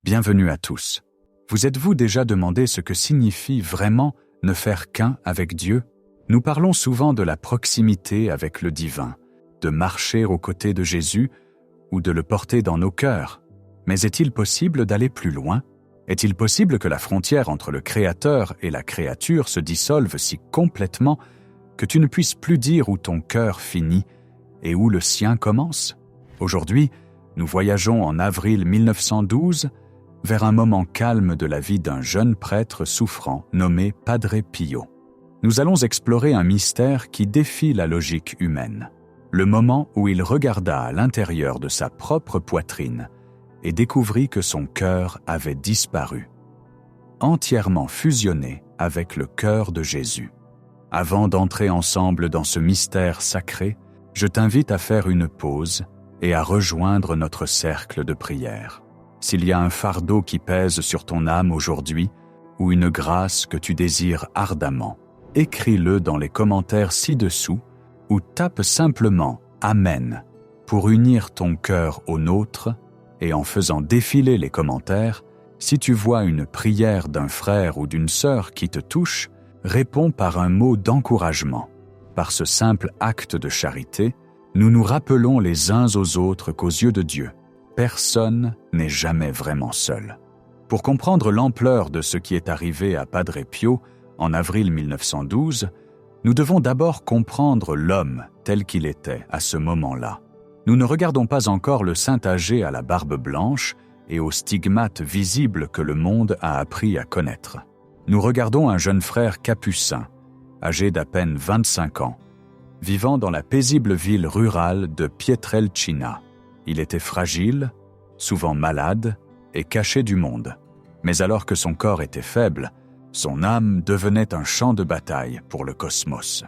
Bienvenue à tous. Vous êtes-vous déjà demandé ce que signifie vraiment ne faire qu'un avec Dieu? Nous parlons souvent de la proximité avec le divin, de marcher aux côtés de Jésus ou de le porter dans nos cœurs. Mais est-il possible d'aller plus loin? Est-il possible que la frontière entre le Créateur et la créature se dissolve si complètement que tu ne puisses plus dire où ton cœur finit et où le sien commence? Aujourd'hui, nous voyageons en avril 1912 vers un moment calme de la vie d'un jeune prêtre souffrant nommé Padre Pio. Nous allons explorer un mystère qui défie la logique humaine. Le moment où il regarda à l'intérieur de sa propre poitrine et découvrit que son cœur avait disparu, entièrement fusionné avec le cœur de Jésus. Avant d'entrer ensemble dans ce mystère sacré, je t'invite à faire une pause et à rejoindre notre cercle de prière. S'il y a un fardeau qui pèse sur ton âme aujourd'hui, ou une grâce que tu désires ardemment, écris-le dans les commentaires ci-dessous, ou tape simplement « Amen » pour unir ton cœur au nôtre, et en faisant défiler les commentaires, si tu vois une prière d'un frère ou d'une sœur qui te touche, réponds par un mot d'encouragement. Par ce simple acte de charité, nous nous rappelons les uns aux autres qu'aux yeux de Dieu, personne n'est jamais vraiment seul. Pour comprendre l'ampleur de ce qui est arrivé à Padre Pio en avril 1912, nous devons d'abord comprendre l'homme tel qu'il était à ce moment-là. Nous ne regardons pas encore le saint âgé à la barbe blanche et aux stigmates visibles que le monde a appris à connaître. Nous regardons un jeune frère capucin, âgé d'à peine 25 ans, vivant dans la paisible ville rurale de Pietrelcina. Il était fragile, souvent malade et caché du monde. Mais alors que son corps était faible, son âme devenait un champ de bataille pour le cosmos.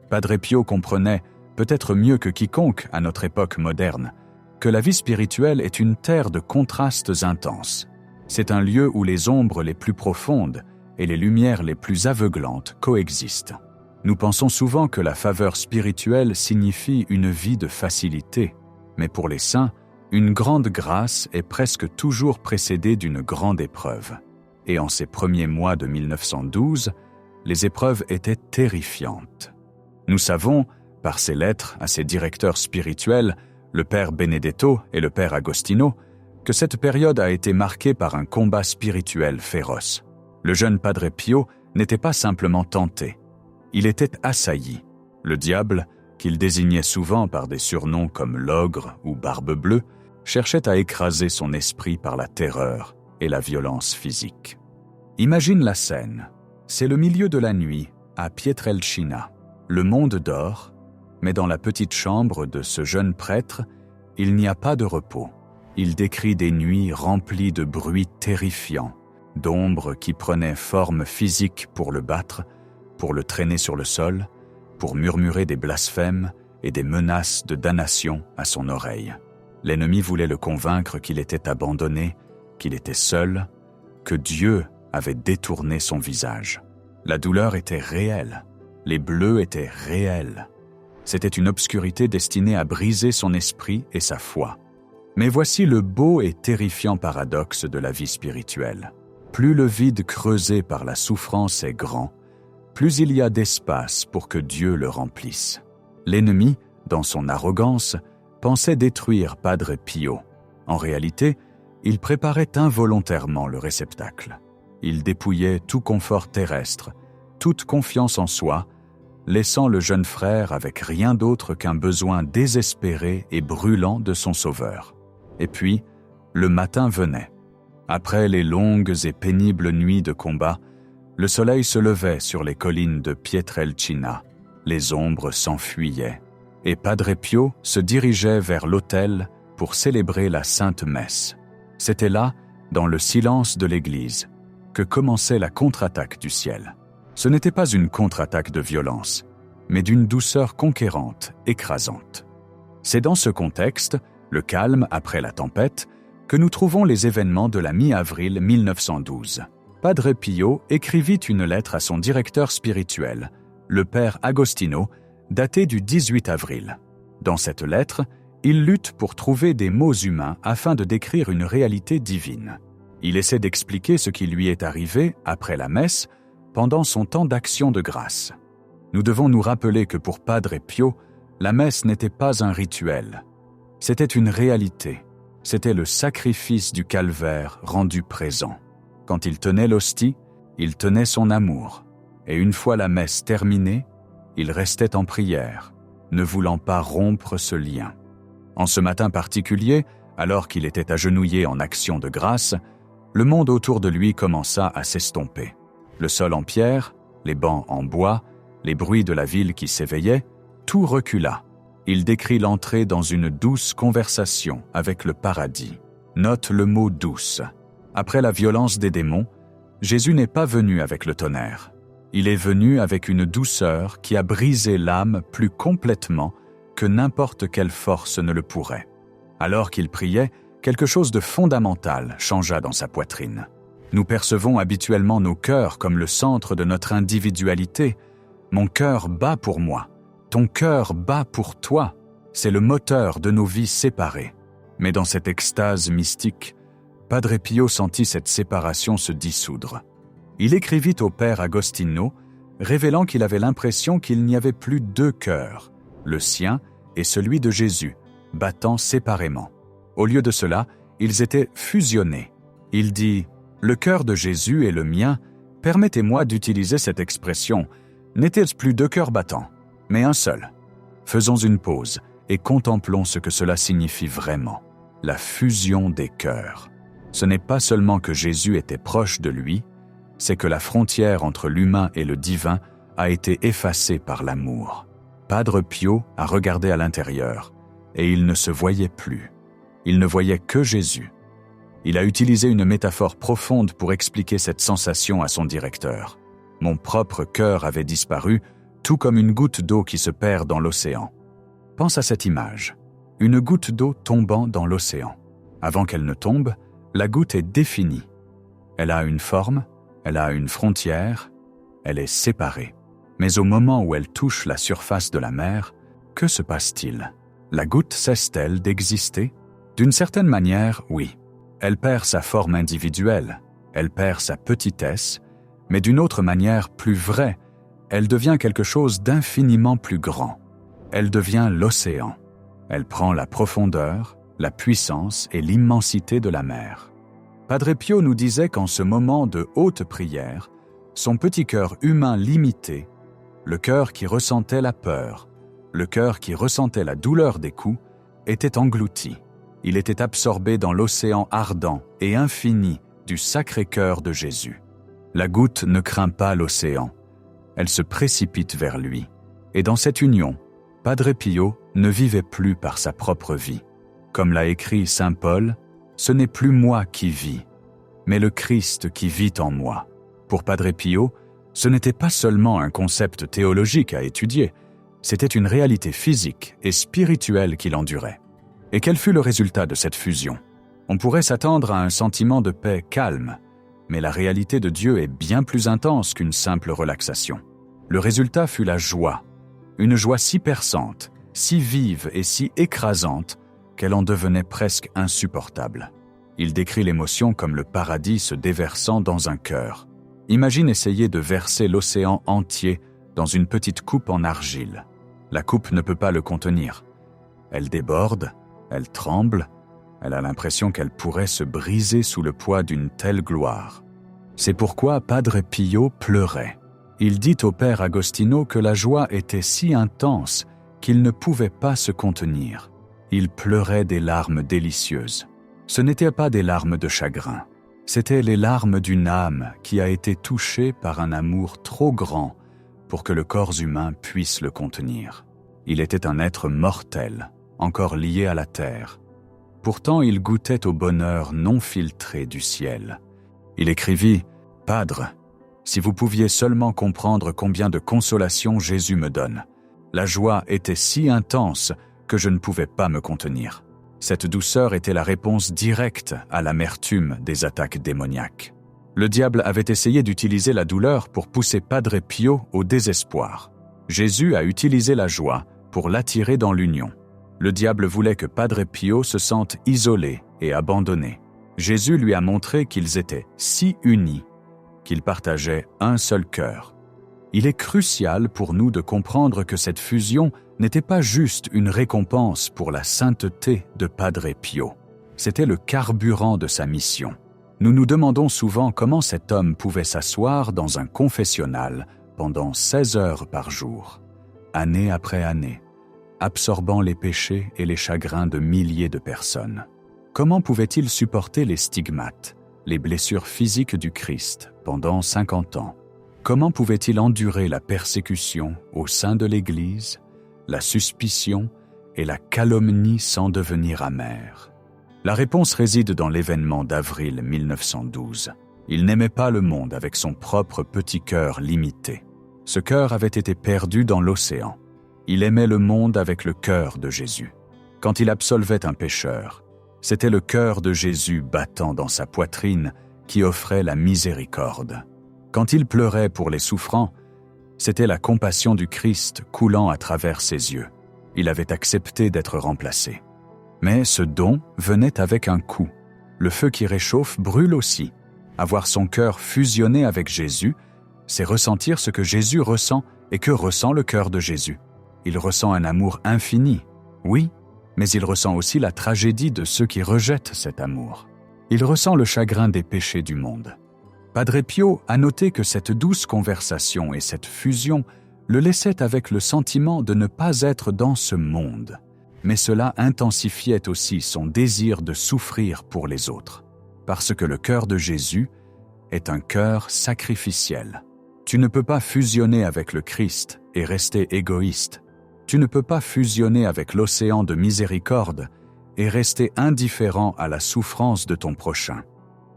Padre Pio comprenait, peut-être mieux que quiconque à notre époque moderne, que la vie spirituelle est une terre de contrastes intenses. C'est un lieu où les ombres les plus profondes et les lumières les plus aveuglantes coexistent. Nous pensons souvent que la faveur spirituelle signifie une vie de facilité, mais pour les saints, une grande grâce est presque toujours précédée d'une grande épreuve. Et en ces premiers mois de 1912, les épreuves étaient terrifiantes. Nous savons, par ses lettres à ses directeurs spirituels, le père Benedetto et le père Agostino, que cette période a été marquée par un combat spirituel féroce. Le jeune Padre Pio n'était pas simplement tenté, il était assailli. Le diable, qu'il désignait souvent par des surnoms comme l'ogre ou barbe bleue, cherchait à écraser son esprit par la terreur et la violence physique. Imagine la scène. C'est le milieu de la nuit, à Pietrelcina. Le monde dort, mais dans la petite chambre de ce jeune prêtre, il n'y a pas de repos. Il décrit des nuits remplies de bruits terrifiants, d'ombres qui prenaient forme physique pour le battre, pour le traîner sur le sol, pour murmurer des blasphèmes et des menaces de damnation à son oreille. L'ennemi voulait le convaincre qu'il était abandonné, qu'il était seul, que Dieu avait détourné son visage. La douleur était réelle, les bleus étaient réels. C'était une obscurité destinée à briser son esprit et sa foi. Mais voici le beau et terrifiant paradoxe de la vie spirituelle. Plus le vide creusé par la souffrance est grand, plus il y a d'espace pour que Dieu le remplisse. L'ennemi, dans son arrogance, pensait détruire Padre Pio. En réalité, il préparait involontairement le réceptacle. Il dépouillait tout confort terrestre, toute confiance en soi, laissant le jeune frère avec rien d'autre qu'un besoin désespéré et brûlant de son sauveur. Et puis, le matin venait. Après les longues et pénibles nuits de combat, le soleil se levait sur les collines de Pietrelcina, les ombres s'enfuyaient, et Padre Pio se dirigeait vers l'autel pour célébrer la Sainte Messe. C'était là, dans le silence de l'église, que commençait la contre-attaque du ciel. Ce n'était pas une contre-attaque de violence, mais d'une douceur conquérante, écrasante. C'est dans ce contexte, le calme après la tempête, que nous trouvons les événements de la mi-avril 1912. Padre Pio écrivit une lettre à son directeur spirituel, le père Agostino, datée du 18 avril. Dans cette lettre, il lutte pour trouver des mots humains afin de décrire une réalité divine. Il essaie d'expliquer ce qui lui est arrivé après la messe, pendant son temps d'action de grâce. Nous devons nous rappeler que pour Padre Pio, la messe n'était pas un rituel. C'était une réalité. C'était le sacrifice du calvaire rendu présent. Quand il tenait l'hostie, il tenait son amour. Et une fois la messe terminée, il restait en prière, ne voulant pas rompre ce lien. En ce matin particulier, alors qu'il était agenouillé en action de grâce, le monde autour de lui commença à s'estomper. Le sol en pierre, les bancs en bois, les bruits de la ville qui s'éveillait, tout recula. Il décrit l'entrée dans une douce conversation avec le paradis. Note le mot « douce ». Après la violence des démons, Jésus n'est pas venu avec le tonnerre. Il est venu avec une douceur qui a brisé l'âme plus complètement que n'importe quelle force ne le pourrait. Alors qu'il priait, quelque chose de fondamental changea dans sa poitrine. Nous percevons habituellement nos cœurs comme le centre de notre individualité. Mon cœur bat pour moi. Ton cœur bat pour toi. C'est le moteur de nos vies séparées. Mais dans cette extase mystique, Padre Pio sentit cette séparation se dissoudre. Il écrivit au père Agostino, révélant qu'il avait l'impression qu'il n'y avait plus deux cœurs, le sien et celui de Jésus, battant séparément. Au lieu de cela, ils étaient fusionnés. Il dit « Le cœur de Jésus et le mien, permettez-moi d'utiliser cette expression, n'était-ce plus deux cœurs battants, mais un seul. Faisons une pause et contemplons ce que cela signifie vraiment, la fusion des cœurs. Ce n'est pas seulement que Jésus était proche de lui, c'est que la frontière entre l'humain et le divin a été effacée par l'amour. Padre Pio a regardé à l'intérieur, et il ne se voyait plus. Il ne voyait que Jésus. Il a utilisé une métaphore profonde pour expliquer cette sensation à son directeur. Mon propre cœur avait disparu, tout comme une goutte d'eau qui se perd dans l'océan. Pense à cette image, une goutte d'eau tombant dans l'océan. Avant qu'elle ne tombe, la goutte est définie. Elle a une forme, elle a une frontière, elle est séparée. Mais au moment où elle touche la surface de la mer, que se passe-t-il? La goutte cesse-t-elle d'exister? D'une certaine manière, oui. Elle perd sa forme individuelle, elle perd sa petitesse, mais d'une autre manière plus vraie, elle devient quelque chose d'infiniment plus grand. Elle devient l'océan. Elle prend la profondeur, la puissance et l'immensité de la mer. Padre Pio nous disait qu'en ce moment de haute prière, son petit cœur humain limité, le cœur qui ressentait la peur, le cœur qui ressentait la douleur des coups, était englouti. Il était absorbé dans l'océan ardent et infini du Sacré-Cœur de Jésus. La goutte ne craint pas l'océan. Elle se précipite vers lui. Et dans cette union, Padre Pio ne vivait plus par sa propre vie. Comme l'a écrit saint Paul, « Ce n'est plus moi qui vis, mais le Christ qui vit en moi ». Pour Padre Pio, ce n'était pas seulement un concept théologique à étudier, c'était une réalité physique et spirituelle qu'il endurait. Et quel fut le résultat de cette fusion? On pourrait s'attendre à un sentiment de paix calme, mais la réalité de Dieu est bien plus intense qu'une simple relaxation. Le résultat fut la joie, une joie si perçante, si vive et si écrasante qu'elle en devenait presque insupportable. Il décrit l'émotion comme le paradis se déversant dans un cœur. Imagine essayer de verser l'océan entier dans une petite coupe en argile. La coupe ne peut pas le contenir. Elle déborde, elle tremble, elle a l'impression qu'elle pourrait se briser sous le poids d'une telle gloire. C'est pourquoi Padre Pio pleurait. Il dit au père Agostino que la joie était si intense qu'il ne pouvait pas se contenir. Il pleurait des larmes délicieuses. Ce n'étaient pas des larmes de chagrin. C'étaient les larmes d'une âme qui a été touchée par un amour trop grand pour que le corps humain puisse le contenir. Il était un être mortel, encore lié à la terre. Pourtant, il goûtait au bonheur non filtré du ciel. Il écrivit « Padre, si vous pouviez seulement comprendre combien de consolation Jésus me donne. La joie était si intense que je ne pouvais pas me contenir. Cette douceur était la réponse directe à l'amertume des attaques démoniaques. Le diable avait essayé d'utiliser la douleur pour pousser Padre Pio au désespoir. Jésus a utilisé la joie pour l'attirer dans l'union. Le diable voulait que Padre Pio se sente isolé et abandonné. Jésus lui a montré qu'ils étaient si unis, qu'ils partageaient un seul cœur. Il est crucial pour nous de comprendre que cette fusion n'était pas juste une récompense pour la sainteté de Padre Pio. C'était le carburant de sa mission. Nous nous demandons souvent comment cet homme pouvait s'asseoir dans un confessionnal pendant 16 heures par jour, année après année, absorbant les péchés et les chagrins de milliers de personnes. Comment pouvait-il supporter les stigmates, les blessures physiques du Christ pendant 50 ans? Comment pouvait-il endurer la persécution au sein de l'Église, la suspicion et la calomnie sans devenir amer? La réponse réside dans l'événement d'avril 1912. Il n'aimait pas le monde avec son propre petit cœur limité. Ce cœur avait été perdu dans l'océan. Il aimait le monde avec le cœur de Jésus. Quand il absolvait un pécheur, c'était le cœur de Jésus battant dans sa poitrine qui offrait la miséricorde. Quand il pleurait pour les souffrants, c'était la compassion du Christ coulant à travers ses yeux. Il avait accepté d'être remplacé. Mais ce don venait avec un coût. Le feu qui réchauffe brûle aussi. Avoir son cœur fusionné avec Jésus, c'est ressentir ce que Jésus ressent et que ressent le cœur de Jésus. Il ressent un amour infini, oui, mais il ressent aussi la tragédie de ceux qui rejettent cet amour. Il ressent le chagrin des péchés du monde. Padre Pio a noté que cette douce conversation et cette fusion le laissaient avec le sentiment de ne pas être dans ce monde. Mais cela intensifiait aussi son désir de souffrir pour les autres, parce que le cœur de Jésus est un cœur sacrificiel. Tu ne peux pas fusionner avec le Christ et rester égoïste. Tu ne peux pas fusionner avec l'océan de miséricorde et rester indifférent à la souffrance de ton prochain.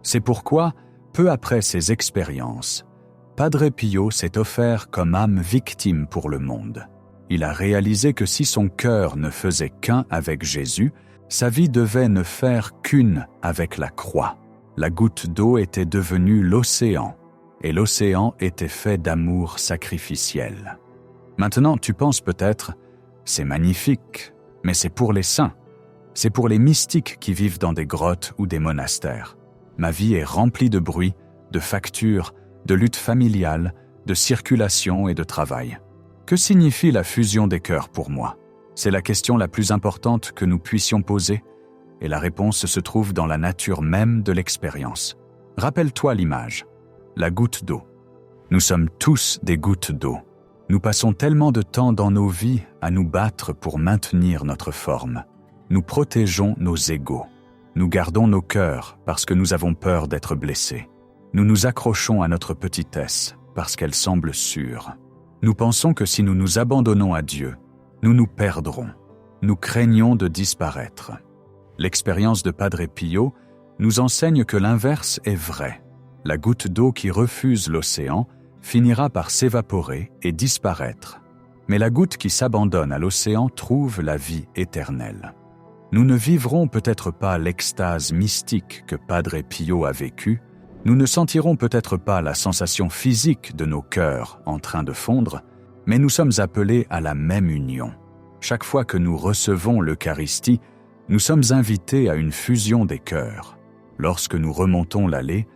C'est pourquoi, peu après ces expériences, Padre Pio s'est offert comme âme victime pour le monde. Il a réalisé que si son cœur ne faisait qu'un avec Jésus, sa vie devait ne faire qu'une avec la croix. La goutte d'eau était devenue l'océan, et l'océan était fait d'amour sacrificiel. Maintenant, tu penses peut-être, c'est magnifique, mais c'est pour les saints. C'est pour les mystiques qui vivent dans des grottes ou des monastères. Ma vie est remplie de bruit, de factures, de luttes familiales, de circulation et de travail. Que signifie la fusion des cœurs pour moi? C'est la question la plus importante que nous puissions poser, et la réponse se trouve dans la nature même de l'expérience. Rappelle-toi l'image, la goutte d'eau. Nous sommes tous des gouttes d'eau. Nous passons tellement de temps dans nos vies à nous battre pour maintenir notre forme. Nous protégeons nos égos. Nous gardons nos cœurs parce que nous avons peur d'être blessés. Nous nous accrochons à notre petitesse parce qu'elle semble sûre. Nous pensons que si nous nous abandonnons à Dieu, nous nous perdrons. Nous craignons de disparaître. L'expérience de Padre Pio nous enseigne que l'inverse est vrai. La goutte d'eau qui refuse l'océan finira par s'évaporer et disparaître. Mais la goutte qui s'abandonne à l'océan trouve la vie éternelle. Nous ne vivrons peut-être pas l'extase mystique que Padre Pio a vécue, nous ne sentirons peut-être pas la sensation physique de nos cœurs en train de fondre, mais nous sommes appelés à la même union. Chaque fois que nous recevons l'Eucharistie, nous sommes invités à une fusion des cœurs. Lorsque nous remontons l'allée,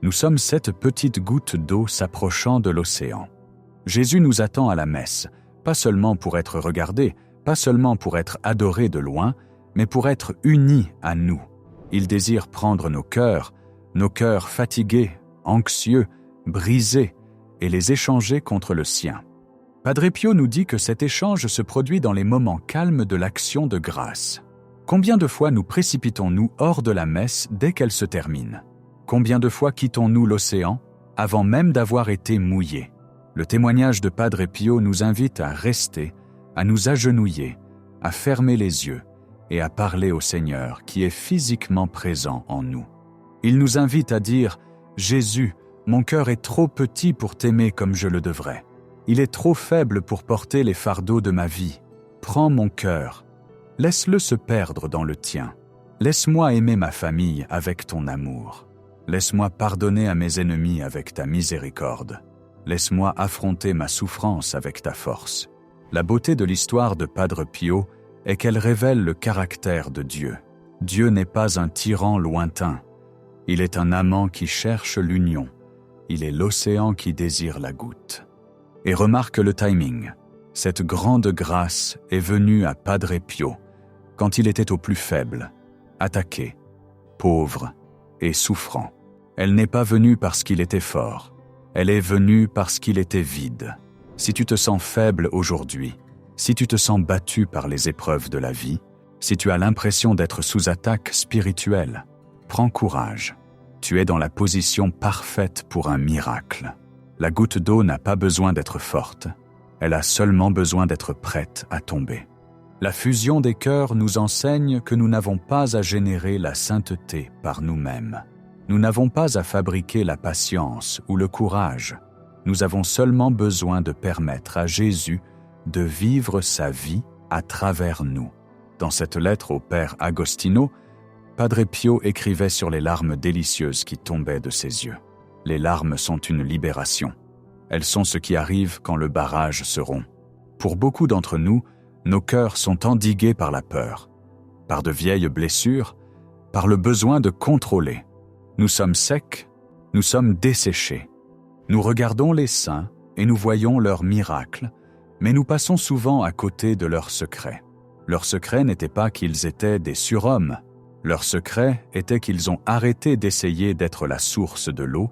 nous sommes cette petite goutte d'eau s'approchant de l'océan. Jésus nous attend à la messe, pas seulement pour être regardé, pas seulement pour être adoré de loin, mais pour être unis à nous. Il désire prendre nos cœurs fatigués, anxieux, brisés, et les échanger contre le sien. Padre Pio nous dit que cet échange se produit dans les moments calmes de l'action de grâce. Combien de fois nous précipitons-nous hors de la messe dès qu'elle se termine? Combien de fois quittons-nous l'océan avant même d'avoir été mouillés? Le témoignage de Padre Pio nous invite à rester, à nous agenouiller, à fermer les yeux et à parler au Seigneur qui est physiquement présent en nous. Il nous invite à dire « Jésus, mon cœur est trop petit pour t'aimer comme je le devrais. Il est trop faible pour porter les fardeaux de ma vie. Prends mon cœur. Laisse-le se perdre dans le tien. Laisse-moi aimer ma famille avec ton amour. Laisse-moi pardonner à mes ennemis avec ta miséricorde. Laisse-moi affronter ma souffrance avec ta force. » La beauté de l'histoire de Padre Pio est qu'elle révèle le caractère de Dieu. Dieu n'est pas un tyran lointain, Il est un amant qui cherche l'union. Il est l'océan qui désire la goutte. Et remarque le timing. Cette grande grâce est venue à Padre Pio quand il était au plus faible, attaqué, pauvre et souffrant. Elle n'est pas venue parce qu'il était fort. Elle est venue parce qu'il était vide. Si tu te sens faible aujourd'hui, si tu te sens battu par les épreuves de la vie, si tu as l'impression d'être sous attaque spirituelle, prends courage. Tu es dans la position parfaite pour un miracle. La goutte d'eau n'a pas besoin d'être forte. Elle a seulement besoin d'être prête à tomber. La fusion des cœurs nous enseigne que nous n'avons pas à générer la sainteté par nous-mêmes. Nous n'avons pas à fabriquer la patience ou le courage. Nous avons seulement besoin de permettre à Jésus de vivre sa vie à travers nous. Dans cette lettre au Père Agostino, Padre Pio écrivait sur les larmes délicieuses qui tombaient de ses yeux. Les larmes sont une libération. Elles sont ce qui arrive quand le barrage se rompt. Pour beaucoup d'entre nous, nos cœurs sont endigués par la peur, par de vieilles blessures, par le besoin de contrôler. Nous sommes secs, nous sommes desséchés. Nous regardons les saints et nous voyons leurs miracles, mais nous passons souvent à côté de leurs secrets. Leur secret n'était pas qu'ils étaient des surhommes. Leur secret était qu'ils ont arrêté d'essayer d'être la source de l'eau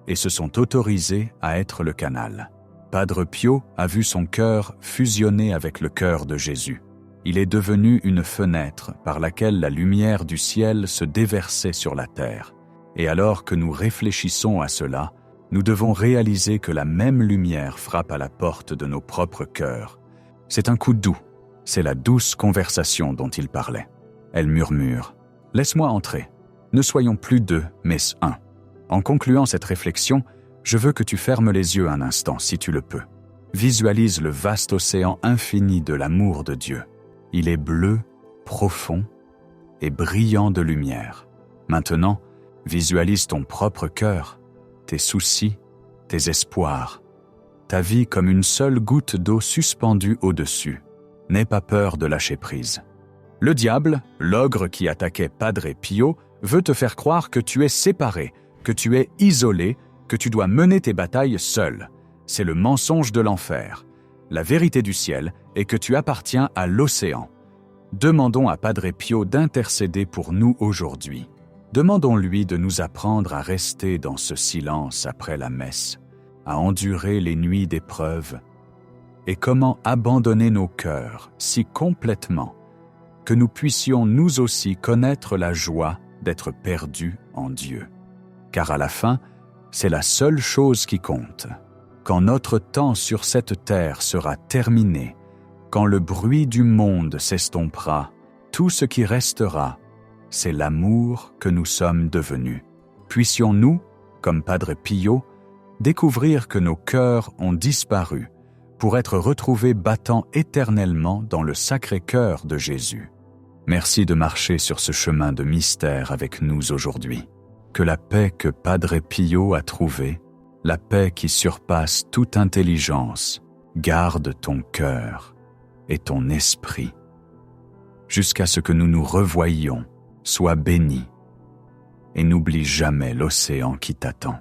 et se sont autorisés à être le canal. Padre Pio a vu son cœur fusionner avec le cœur de Jésus. Il est devenu une fenêtre par laquelle la lumière du ciel se déversait sur la terre. Et alors que nous réfléchissons à cela, nous devons réaliser que la même lumière frappe à la porte de nos propres cœurs. C'est un coup doux. C'est la douce conversation dont il parlait. Elle murmure « Laisse-moi entrer. Ne soyons plus deux, mais un. » En concluant cette réflexion, je veux que tu fermes les yeux un instant, si tu le peux. Visualise le vaste océan infini de l'amour de Dieu. Il est bleu, profond et brillant de lumière. Maintenant, visualise ton propre cœur, tes soucis, tes espoirs, ta vie comme une seule goutte d'eau suspendue au-dessus. N'aie pas peur de lâcher prise. Le diable, l'ogre qui attaquait Padre Pio, veut te faire croire que tu es séparé, que tu es isolé, que tu dois mener tes batailles seul. C'est le mensonge de l'enfer. La vérité du ciel est que tu appartiens à l'océan. Demandons à Padre Pio d'intercéder pour nous aujourd'hui. Demandons-lui de nous apprendre à rester dans ce silence après la messe, à endurer les nuits d'épreuve, et comment abandonner nos cœurs si complètement que nous puissions nous aussi connaître la joie d'être perdus en Dieu. Car à la fin, c'est la seule chose qui compte. Quand notre temps sur cette terre sera terminé, quand le bruit du monde s'estompera, tout ce qui restera, c'est l'amour que nous sommes devenus. Puissions-nous, comme Padre Pio, découvrir que nos cœurs ont disparu pour être retrouvés battant éternellement dans le Sacré-Cœur de Jésus. Merci de marcher sur ce chemin de mystère avec nous aujourd'hui. Que la paix que Padre Pio a trouvée, la paix qui surpasse toute intelligence, garde ton cœur et ton esprit, jusqu'à ce que nous nous revoyions. Sois béni et n'oublie jamais l'océan qui t'attend.